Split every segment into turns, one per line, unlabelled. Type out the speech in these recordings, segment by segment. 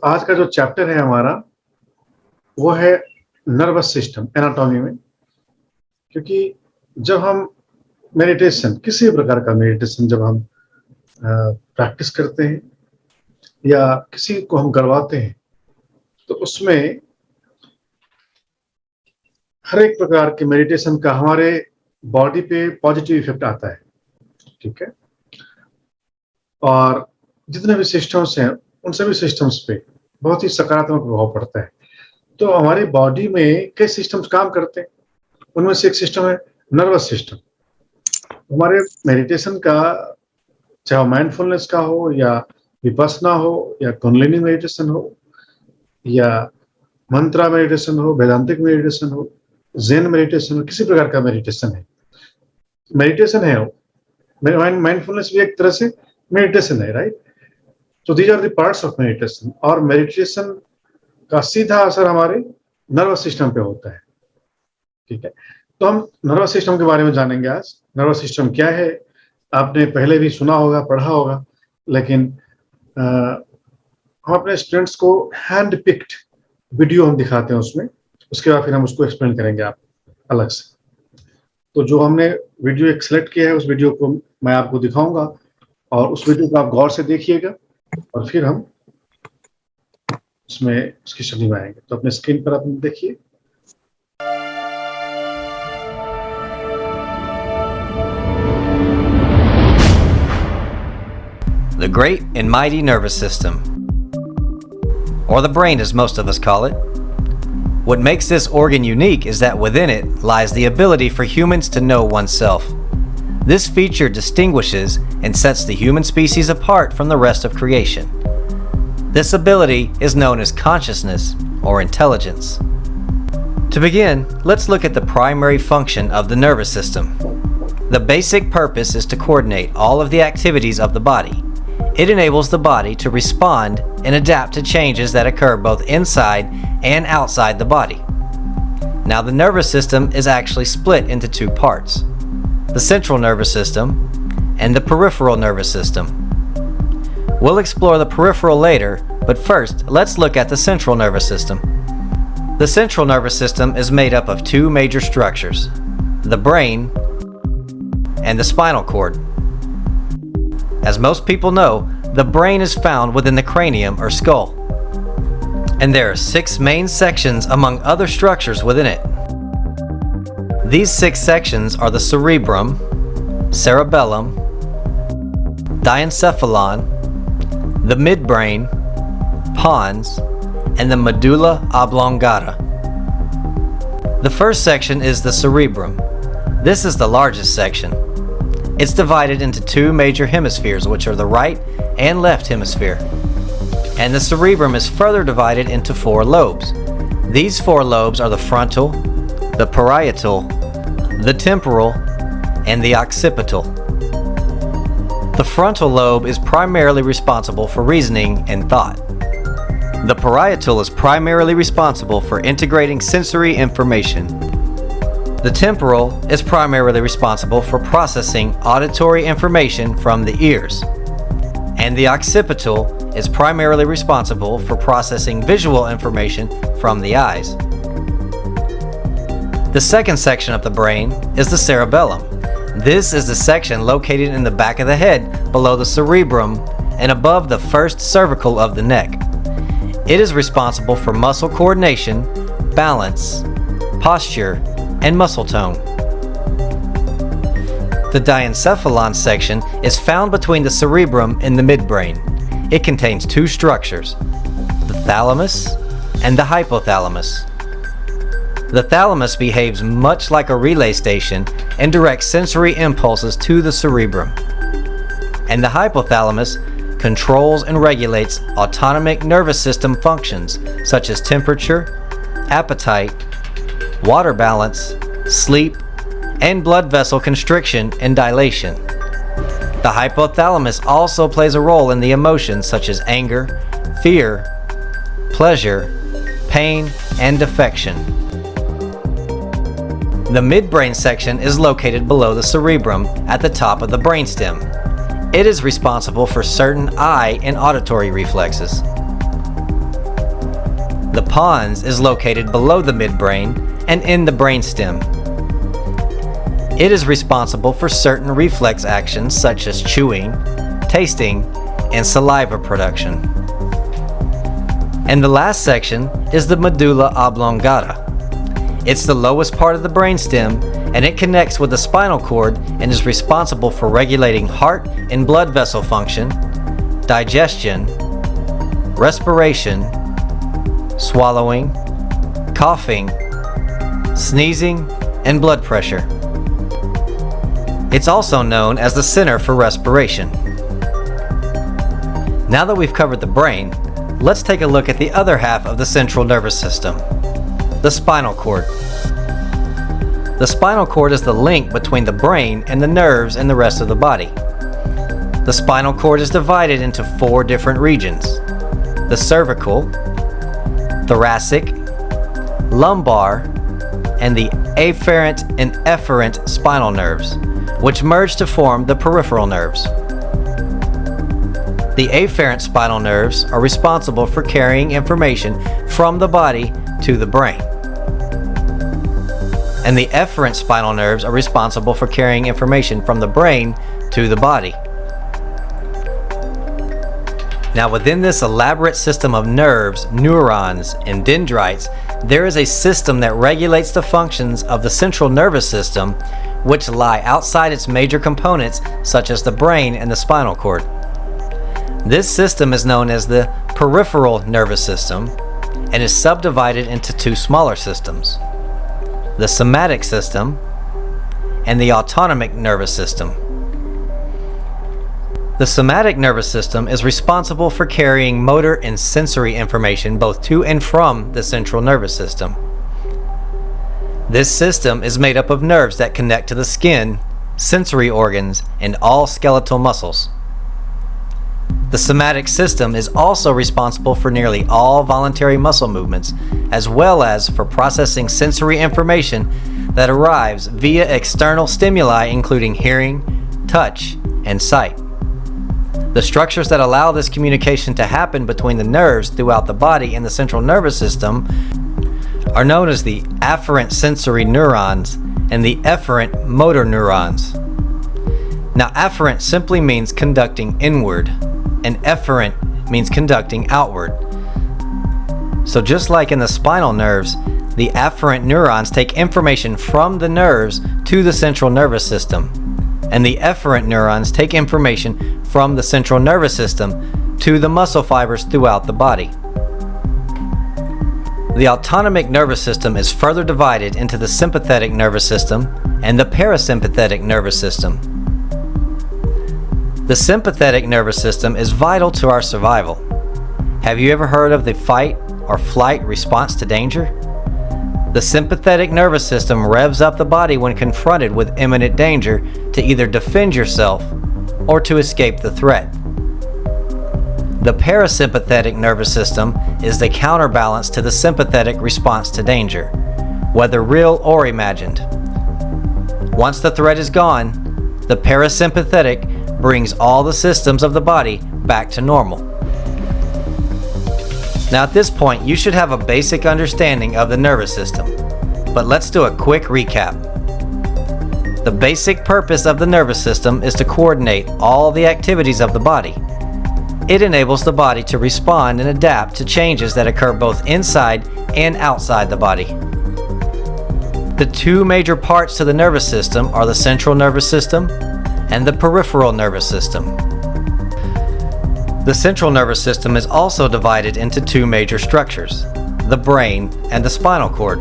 आज का जो चैप्टर है हमारा वो है नर्वस सिस्टम एनाटॉमी में। क्योंकि जब हम मेडिटेशन, किसी प्रकार का मेडिटेशन जब हम प्रैक्टिस करते हैं या किसी को हम करवाते हैं तो उसमें हर एक प्रकार के मेडिटेशन का हमारे बॉडी पे पॉजिटिव इफेक्ट आता है। ठीक है, और जितने भी सिस्टम्स हैं उन सभी सिस्टम्स पे बहुत ही सकारात्मक प्रभाव पड़ता है। तो हमारी बॉडी में कई सिस्टम्स काम करते हैं, उनमें से एक सिस्टम है नर्वस सिस्टम। हमारे मेडिटेशन का, चाहे माइंडफुलनेस का हो या विपस्सना हो या कुंडलिनी मेडिटेशन हो या मंत्रा मेडिटेशन हो, वेदांतिक मेडिटेशन हो, ज़ेन मेडिटेशन हो, किसी प्रकार का मेडिटेशन है वो। माइंडफुलनेस भी एक तरह से मेडिटेशन है, राइट? तो these are the parts of meditation. और मेडिटेशन का सीधा असर हमारे नर्वस सिस्टम पे होता है। ठीक है, तो हम नर्वस सिस्टम के बारे में जानेंगे आज। नर्वस सिस्टम क्या है आपने पहले भी सुना होगा, पढ़ा होगा, लेकिन हम अपने स्टूडेंट्स को हैंड पिक्ड वीडियो हम दिखाते हैं उसमें, उसके बाद फिर हम उसको एक्सप्लेन करेंगे आप अलग से। तो जो हमने वीडियो एक सेलेक्ट किया है उस वीडियो को मैं आपको दिखाऊंगा और उस वीडियो को आप गौर से देखिएगा और फिर हम उसमें उसकी स्टडी में आएंगे। तो अपने स्क्रीन पर आप देखिए।
The great and mighty nervous system, or the brain as most of us call it. What makes this organ unique is that within it lies the ability for humans to know oneself. This feature distinguishes and sets the human species apart from the rest of creation. This ability is known as consciousness or intelligence. To begin, let's look at the primary function of the nervous system. The basic purpose is to coordinate all of the activities of the body. It enables the body to respond and adapt to changes that occur both inside and outside the body. Now, the nervous system is actually split into two parts: the central nervous system and the peripheral nervous system. We'll explore the peripheral later, but first, let's look at the central nervous system. The central nervous system is made up of two major structures: the brain and the spinal cord. As most people know, the brain is found within the cranium or skull, and there are 6 main sections among other structures within it. These 6 sections are the cerebrum, cerebellum, diencephalon, the midbrain, pons, and the medulla oblongata. The first section is the cerebrum. This is the largest section. It's divided into 2 major hemispheres, which are the right and left hemisphere. And the cerebrum is further divided into 4 lobes. These 4 lobes are the frontal, the parietal, the temporal, and the occipital. The frontal lobe is primarily responsible for reasoning and thought. The parietal is primarily responsible for integrating sensory information. The temporal is primarily responsible for processing auditory information from the ears, and the occipital is primarily responsible for processing visual information from the eyes. The second section of the brain is the cerebellum. This is the section located in the back of the head, below the cerebrum, and above the first cervical of the neck. It is responsible for muscle coordination, balance, posture, and muscle tone. The diencephalon section is found between the cerebrum and the midbrain. It contains 2 structures: the thalamus and the hypothalamus. The thalamus behaves much like a relay station and directs sensory impulses to the cerebrum. And the hypothalamus controls and regulates autonomic nervous system functions such as temperature, appetite, water balance, sleep, and blood vessel constriction and dilation. The hypothalamus also plays a role in the emotions such as anger, fear, pleasure, pain, and affection. The midbrain section is located below the cerebrum at the top of the brainstem. It is responsible for certain eye and auditory reflexes. The pons is located below the midbrain and in the brainstem. It is responsible for certain reflex actions such as chewing, tasting, and saliva production. And the last section is the medulla oblongata. It's the lowest part of the brainstem, and it connects with the spinal cord and is responsible for regulating heart and blood vessel function, digestion, respiration, swallowing, coughing, sneezing, and blood pressure. It's also known as the center for respiration. Now that we've covered the brain, let's take a look at the other half of the central nervous system, the spinal cord. The spinal cord is the link between the brain and the nerves and the rest of the body. The spinal cord is divided into 4 different regions: the cervical, thoracic, lumbar, and the afferent and efferent spinal nerves, which merge to form the peripheral nerves. The afferent spinal nerves are responsible for carrying information from the body to the brain. And the efferent spinal nerves are responsible for carrying information from the brain to the body. Now, within this elaborate system of nerves, neurons, and dendrites, there is a system that regulates the functions of the central nervous system, which lie outside its major components, such as the brain and the spinal cord. This system is known as the peripheral nervous system and is subdivided into 2 smaller systems: the somatic system and the autonomic nervous system. The somatic nervous system is responsible for carrying motor and sensory information both to and from the central nervous system. This system is made up of nerves that connect to the skin, sensory organs, and all skeletal muscles. The somatic system is also responsible for nearly all voluntary muscle movements, as well as for processing sensory information that arrives via external stimuli including hearing, touch, and sight. The structures that allow this communication to happen between the nerves throughout the body and the central nervous system are known as the afferent sensory neurons and the efferent motor neurons. Now, afferent simply means conducting inward, and efferent means conducting outward. So just like in the spinal nerves, the afferent neurons take information from the nerves to the central nervous system, and the efferent neurons take information from the central nervous system to the muscle fibers throughout the body. The autonomic nervous system is further divided into the sympathetic nervous system and the parasympathetic nervous system. The sympathetic nervous system is vital to our survival. Have you ever heard of the fight or flight response to danger? The sympathetic nervous system revs up the body when confronted with imminent danger to either defend yourself or to escape the threat. The parasympathetic nervous system is the counterbalance to the sympathetic response to danger, whether real or imagined. Once the threat is gone, the parasympathetic brings all the systems of the body back to normal. Now at this point, you should have a basic understanding of the nervous system, but let's do a quick recap. The basic purpose of the nervous system is to coordinate all the activities of the body. It enables the body to respond and adapt to changes that occur both inside and outside the body. The 2 major parts to the nervous system are the central nervous system and the peripheral nervous system. The central nervous system is also divided into 2 major structures, the brain and the spinal cord.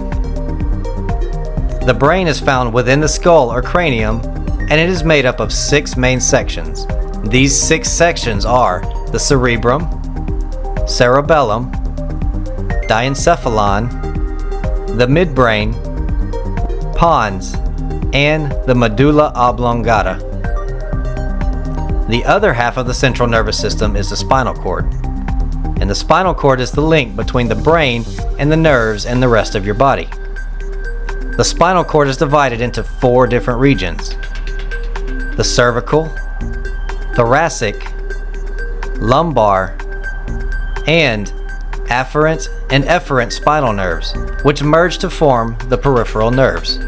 The brain is found within the skull or cranium, and it is made up of 6 main sections. These 6 sections are the cerebrum, cerebellum, diencephalon, the midbrain, pons, and the medulla oblongata. The other half of the central nervous system is the spinal cord, and the spinal cord is the link between the brain and the nerves and the rest of your body. The spinal cord is divided into 4 different regions: the cervical, thoracic, lumbar, and afferent and efferent spinal nerves, which merge to form the peripheral nerves.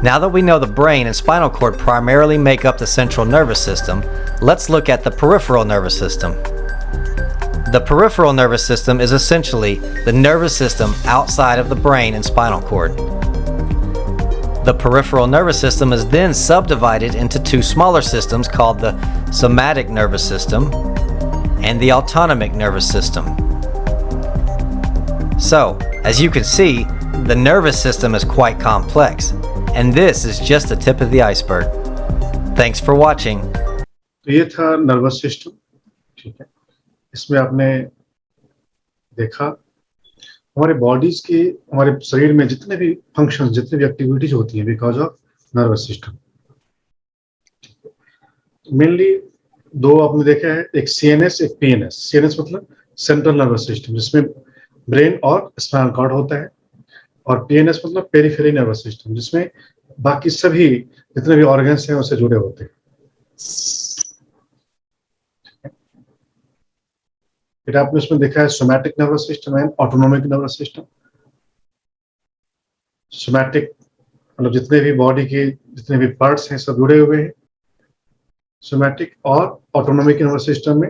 Now that we know the brain and spinal cord primarily make up the central nervous system, let's look at the peripheral nervous system. The peripheral nervous system is essentially the nervous system outside of the brain and spinal cord. The peripheral nervous system is then subdivided into two smaller systems called the somatic nervous system and the autonomic nervous system. So, as you can see, the nervous system is quite complex, and this is just the tip of the iceberg. Thanks for watching.
तो ये था nervous system, ठीक है। इसमें आपने देखा हमारे bodies के, हमारे शरीर में जितने भी फंक्शन, जितनी भी एक्टिविटीज होती हैं because of nervous system. Mainly दो आपने देखा है, एक सीएनएस, एक पीएनएस। सीएनएस मतलब सेंट्रल नर्वस सिस्टम, जिसमें ब्रेन और स्पाइनल कॉर्ड होता है, और पीएनएस मतलब पेरिफेरल नर्वस सिस्टम, जिसमें बाकी सभी जितने भी ऑर्गन्स हैं उससे जुड़े होते हैं। फिर आपने उसमें देखा है somatic nervous system and autonomic nervous system. Somatic मतलब जितने भी बॉडी के जितने भी पार्ट्स हैं सब जुड़े हुए हैं सोमैटिक। और ऑटोनॉमिक नर्वस सिस्टम में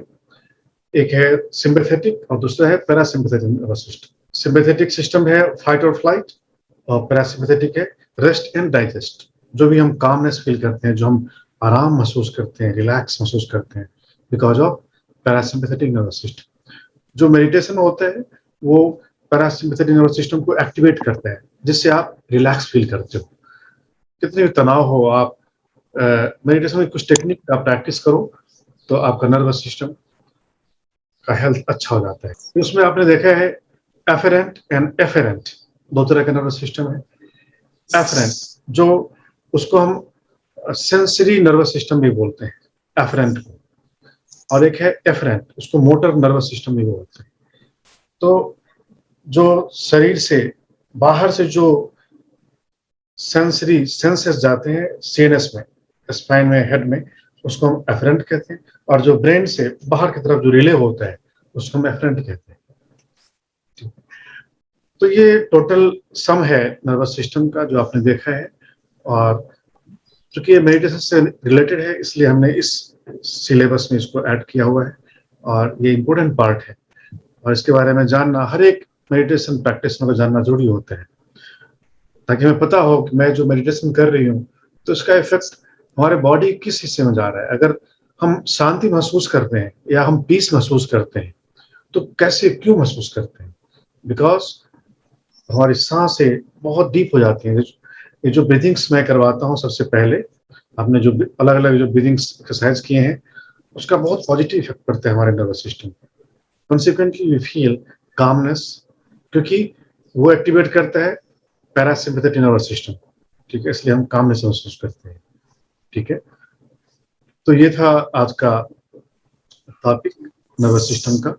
एक है सिंपैथेटिक और दूसरा है parasympathetic nervous system. Sympathetic system है फाइट और फ्लाइट, और पैरासिम्पैथेटिक है रेस्ट एंड डाइजेस्ट। जो भी हम कामनेस फील करते हैं, जो हम आराम महसूस करते हैं, रिलैक्स महसूस करते हैं, because of parasympathetic nervous system. जो मेडिटेशन होता है वो पैरासिम्पैथेटिक नर्वस सिस्टम को एक्टिवेट करता है, जिससे आप रिलैक्स फील करते हो। कितने भी तनाव हो, आप मेडिटेशन में कुछ टेक्निक आप प्रैक्टिस करो तो आपका नर्वस सिस्टम का हेल्थ अच्छा हो जाता है। तो उसमें आपने देखा है एफेरेंट एंड एफेरेंट, दो तरह का नर्वस सिस्टम है। एफेरेंट जो उसको हम सेंसरी नर्वस सिस्टम भी बोलते हैं, एफेरेंट को, और एक है एफरेंट, उसको मोटर नर्वस सिस्टम भी बोलते हैं। तो जो शरीर से बाहर से जो सेंसरी सेंसेस जाते हैं सीएनएस में, स्पाइन में, हेड में, उसको हम एफरेंट कहते हैं, और जो ब्रेन से बाहर की तरफ जो रिले होता है उसको हम एफरेंट कहते हैं। तो ये टोटल सम है नर्वस सिस्टम का जो आपने देखा है, और चूंकि ये मेडिटेशन से रिलेटेड है इसलिए हमने इस सिलेबस में इसको ऐड किया हुआ है, और ये इम्पोर्टेंट पार्ट है, और इसके बारे में जानना हर एक मेडिटेशन प्रैक्टिशनर को जानना जरूरी होता है, ताकि हमें पता हो कि मैं जो मेडिटेशन कर रही हूँ तो इसका इफेक्ट हमारे बॉडी किस हिस्से में जा रहा है। अगर हम शांति महसूस करते हैं या हम पीस महसूस करते हैं तो कैसे, क्यों महसूस करते हैं? बिकॉज हमारी सांसें बहुत डीप हो जाती हैं। ये जो ब्रीथिंग्स मैं करवाता हूँ, सबसे पहले आपने जो अलग अलग जो ब्रीदिंग्स एक्सरसाइज किए हैं उसका बहुत पॉजिटिव इफेक्ट पड़ता है हमारे नर्वस सिस्टम पर। कॉन्सिक्वेंटली वी फील कामनेस, क्योंकि वो एक्टिवेट करता है पैरासिम्पैथेटिक नर्वस सिस्टम, ठीक है, इसलिए हम कामनेस महसूस करते हैं। ठीक है, तो ये था आज का टॉपिक नर्वस सिस्टम का।